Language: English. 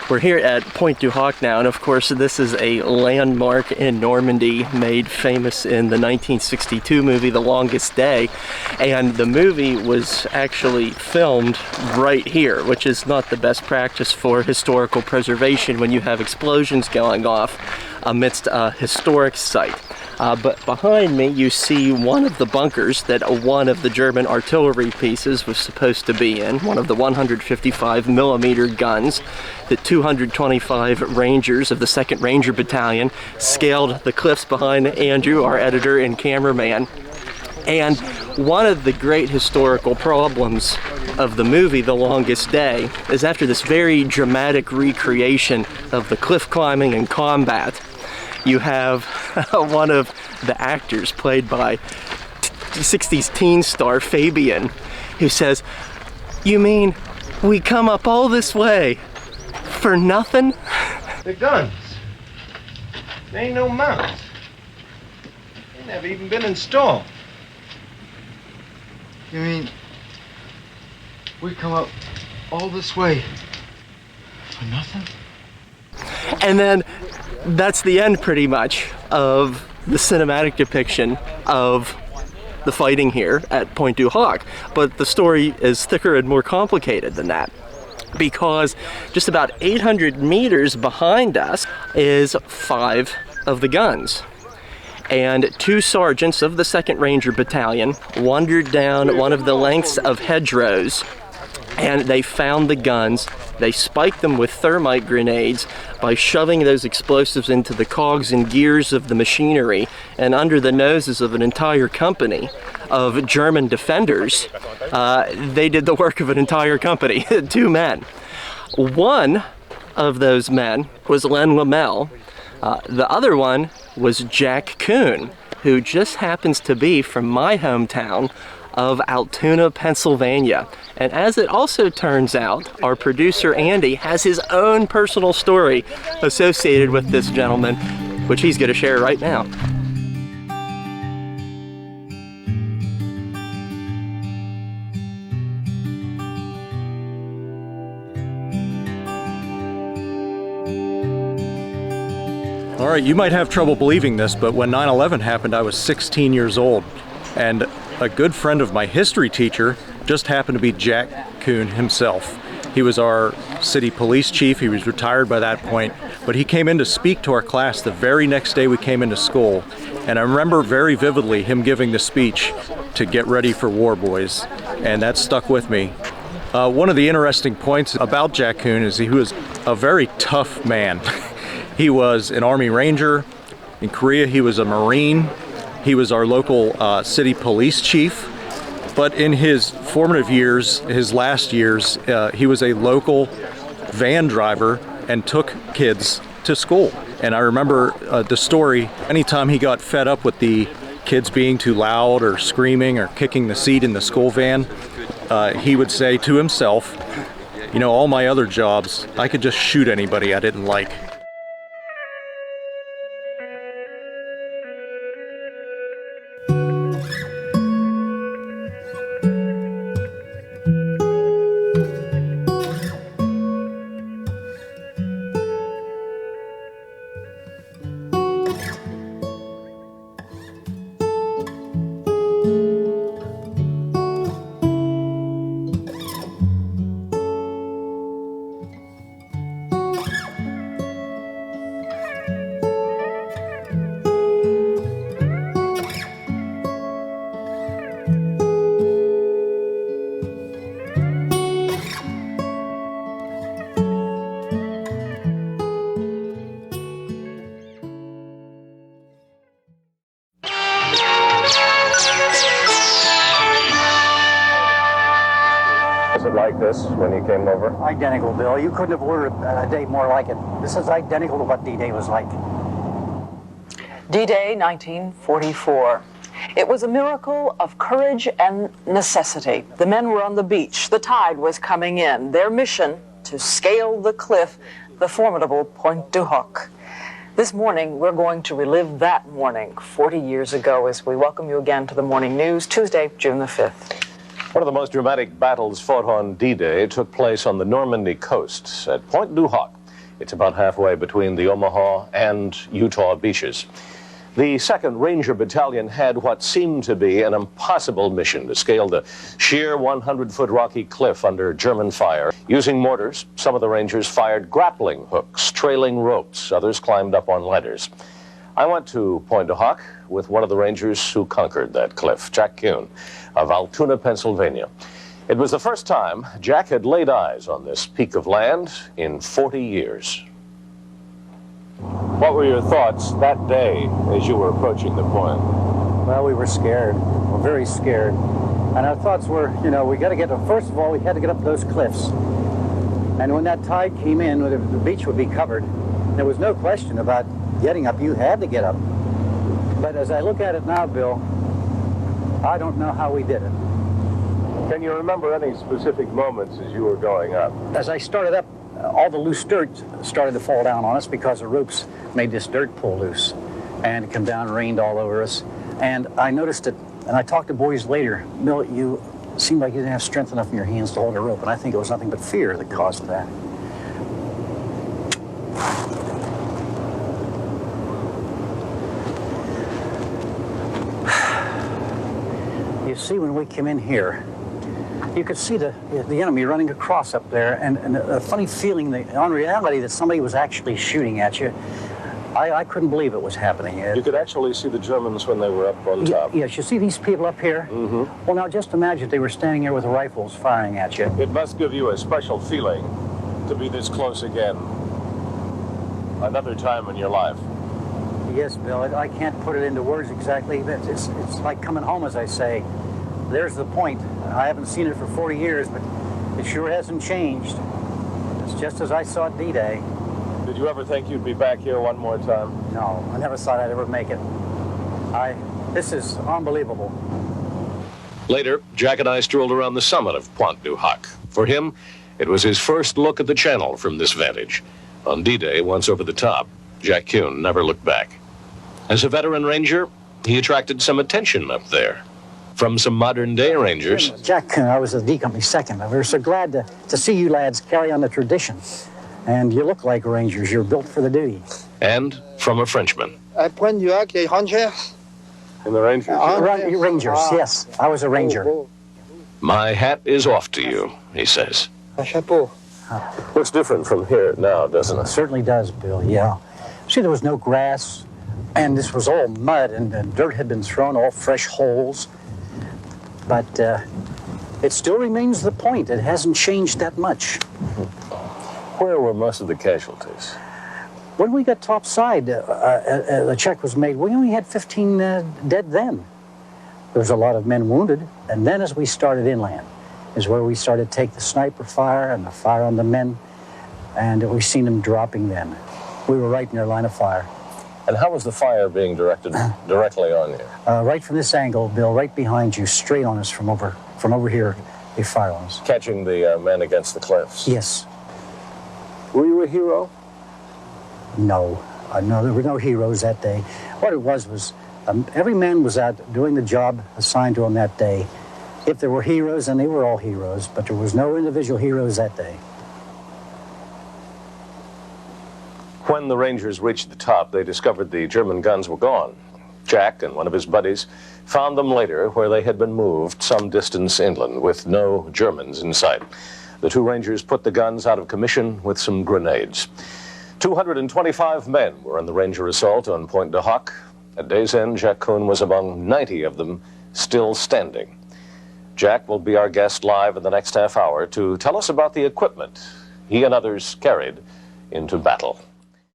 We're here at Pointe du Hoc now, and of course this is a landmark in Normandy made famous in the 1962 movie The Longest Day, and the movie was actually filmed right here, which is not the best practice for historical preservation when you have explosions going off amidst a historic site. But behind me you see one of the bunkers that one of the German artillery pieces was supposed to be in, one of the 155mm guns that 225 Rangers of the 2nd Ranger Battalion scaled the cliffs behind Andrew, our editor and cameraman. And one of the great historical problems of the movie The Longest Day is after this very dramatic recreation of the cliff climbing and combat, you have one of the actors played by 60s teen star Fabian, who says, "You mean we come up all this way for nothing?" The guns. They ain't no mounts. They never even been installed. You mean we come up all this way for nothing? And then that's the end pretty much of the cinematic depiction of the fighting here at Pointe du Hoc. But the story is thicker and more complicated than that, because just about 800 meters behind us is 5 of the guns. And 2 sergeants of the 2nd Ranger Battalion wandered down one of the lengths of hedgerows, and they found the guns. They spiked them with thermite grenades by shoving those explosives into the cogs and gears of the machinery and under the noses of an entire company of German defenders. They did the work of an entire company, 2 men. One of those men was Len Lamel. The other one was Jack Kuhn, who just happens to be from my hometown of Altoona, Pennsylvania. And as it also turns out, our producer Andy has his own personal story associated with this gentleman, which he's going to share right now. All right, you might have trouble believing this, but when 9/11 happened, I was 16 years old. And a good friend of my history teacher just happened to be Jack Kuhn himself. He was our city police chief. He was retired by that point, but he came in to speak to our class the very next day we came into school. And I remember very vividly him giving the speech to get ready for war, boys. And that stuck with me. One of the interesting points about Jack Kuhn is he was a very tough man. He was an Army Ranger. In Korea, he was a Marine. He was our local city police chief. But in his formative years, his last years, he was a local van driver and took kids to school. And I remember the story, anytime he got fed up with the kids being too loud or screaming or kicking the seat in the school van, he would say to himself, you know, all my other jobs, I could just shoot anybody I didn't like. Was it like this when you came over? Identical, Bill. You couldn't have ordered a day more like it. This is identical to what D-Day was like. D-Day, 1944. It was a miracle of courage and necessity. The men were on the beach. The tide was coming in. Their mission, to scale the cliff, the formidable Pointe du Hoc. This morning, we're going to relive that morning 40 years ago as we welcome you again to the Morning News, Tuesday, June the 5th. One of the most dramatic battles fought on D-Day took place on the Normandy coast at Pointe du Hoc. It's about halfway between the Omaha and Utah beaches. The 2nd Ranger Battalion had what seemed to be an impossible mission to scale the sheer 100-foot rocky cliff under German fire. Using mortars, some of the Rangers fired grappling hooks, trailing ropes. Others climbed up on ladders. I went to Pointe du Hoc with one of the Rangers who conquered that cliff, Jack Kuhn of Altoona, Pennsylvania. It was the first time Jack had laid eyes on this peak of land in 40 years. What were your thoughts that day as you were approaching the point? Well, we were scared. We were very scared. And our thoughts were, you know, we got to get up. First of all, we had to get up those cliffs. And when that tide came in, the beach would be covered. There was no question about getting up. You had to get up. But as I look at it now, Bill, I don't know how we did it. Can you remember any specific moments as you were going up? As I started up, all the loose dirt started to fall down on us because the ropes made this dirt pull loose. And it came down and rained all over us. And I noticed it, and I talked to boys later, Bill, you seemed like you didn't have strength enough in your hands to hold a rope. And I think it was nothing but fear that caused that. You see, when we came in here, you could see the enemy running across up there, and a funny feeling, on reality, that somebody was actually shooting at you. I couldn't believe it was happening. You could actually see the Germans when they were up on top. Yes, you see these people up here? Mm-hmm. Well, now just imagine if they were standing there with rifles firing at you. It must give you a special feeling to be this close again. Another time in your life. Yes, Bill, I can't put it into words exactly. It's like coming home, as I say. There's the point. I haven't seen it for 40 years, but it sure hasn't changed. It's just as I saw it D-Day. Did you ever think you'd be back here one more time? No, I never thought I'd ever make it. This is unbelievable. Later, Jack and I strolled around the summit of Pointe du Hoc. For him, it was his first look at the channel from this vantage. On D-Day, once over the top, Jack Kuhn never looked back. As a veteran ranger, he attracted some attention up there. From some modern-day Rangers. Jack Kuhn, I was the D Company 2nd. We were so glad to see you lads carry on the tradition. And you look like Rangers. You're built for the duty. And from a Frenchman. At Pointe du Hoc, Rangers. In the Rangers? Rangers, yes. I was a Ranger. My hat is off to you, he says. A chapeau. Looks different from here now, doesn't it? It certainly does, Bill, yeah. See, there was no grass, and this was all mud, and dirt had been thrown, all fresh holes. But it still remains the point. It hasn't changed that much. Where were most of the casualties? When we got topside, the check was made. We only had 15 dead then. There was a lot of men wounded. And then as we started inland is where we started to take the sniper fire and the fire on the men. And we seen them dropping then. We were right in their line of fire. And how was the fire being directed directly on you? Right from this angle, Bill, right behind you, straight on us from over here, they fire on us. Catching the men against the cliffs? Yes. Were you a hero? No. No, there were no heroes that day. What it was every man was out doing the job assigned to him that day. If there were heroes, then they were all heroes, but there was no individual heroes that day. When the Rangers reached the top, they discovered the German guns were gone. Jack and one of his buddies found them later where they had been moved some distance inland with no Germans in sight. The two Rangers put the guns out of commission with some grenades. 225 men were in the Ranger assault on Pointe du Hoc. At day's end, Jack Kuhn was among 90 of them still standing. Jack will be our guest live in the next half hour to tell us about the equipment he and others carried into battle.